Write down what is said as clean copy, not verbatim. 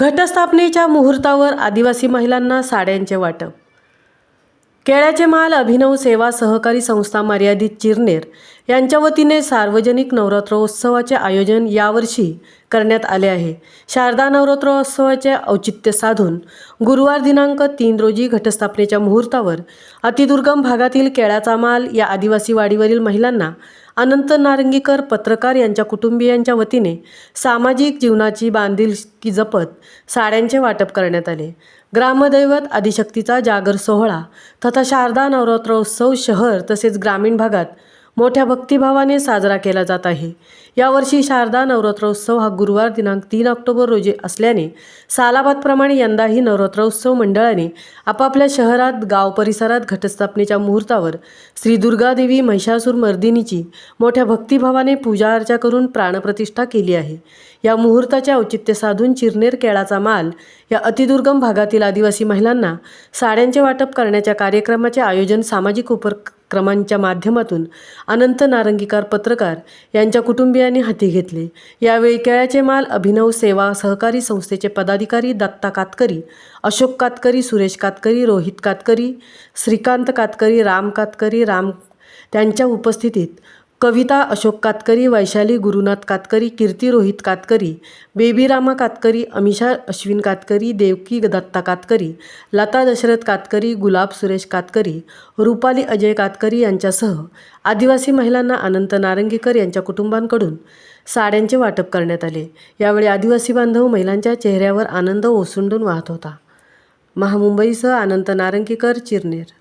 घटस्थापनेच्या मुहूर्तावर आदिवासी महिलांना साड्यांचे वाटप। केळ्याचे माल अभिनव सेवा सहकारी संस्था मर्यादित चिरनेर यांच्या वतीने सार्वजनिक नवरात्रोत्सवाचे आयोजन यावर्षी करण्यात आले आहे। शारदा नवरात्रोत्सवाचे औचित्य साधून गुरुवार दिनांक 3 रोजी घटस्थापनेच्या मुहूर्तावर अतिदुर्गम भागातील केळ्याचा माल या आदिवासी वाडीवरील महिलांना अनंत नारंगीकर पत्रकार यांच्या कुटुंबियांच्या वतीने सामाजिक जीवनाची बांधिलकी जपत साड्यांचे वाटप करण्यात आले। ग्रामदैवत आदिशक्तीचा जागर सोहळा तथा शारदा नवरात्रोत्सव शहर तसेच ग्रामीण भागात मोठ्या भक्तिभावाने साजरा केला जात आहे। यावर्षी शारदा नवरात्रोत्सव हा गुरुवार दिनांक 3 ऑक्टोबर रोजी असल्याने सालाबादप्रमाणे यंदाही नवरात्रोत्सव मंडळाने आपापल्या शहरात गाव परिसरात घटस्थापनेच्या मुहूर्तावर श्री दुर्गादेवी महिषासूर मर्दिनीची मोठ्या भक्तिभावाने पूजा अर्चा करून प्राणप्रतिष्ठा केली आहे। या मुहूर्ताचे औचित्य साधून चिरनेर केळाचा माल या अतिदुर्गम भागातील आदिवासी महिलांना साड्यांचे वाटप करण्याच्या कार्यक्रमाचे आयोजन सामाजिक उपक्रमांच्या माध्यमातून अनंत नारंगीकर पत्रकार यांच्या कुटुंबियांनी हाती घेतले। यावेळी केळ्याचे माल अभिनव सेवा सहकारी संस्थेचे पदाधिकारी दत्ता कातकरी, अशोक कातकरी, सुरेश कातकरी, रोहित कातकरी, श्रीकांत कातकरी, राम कातकरी त्यांच्या उपस्थितीत कविता अशोक कातकरी, वैशाली गुरुनाथ कातकरी, कीर्ती रोहित कातकरी, बेबी रामा कातकरी, अमिषा अश्विन कातकरी, देवकी दत्ता कातकरी, लता दशरथ कातकरी, गुलाब सुरेश कातकरी, रूपाली अजय कातकरी यांच्यासह आदिवासी महिलांना अनंत नारंगीकर यांच्या कुटुंबांकडून साड्यांचे वाटप करण्यात आले। यावेळी आदिवासी बांधव महिलांच्या चेहऱ्यावर आनंद ओसंडून वाहत होता। महामुंबईसह अनंत नारंगीकर, चिरनेर।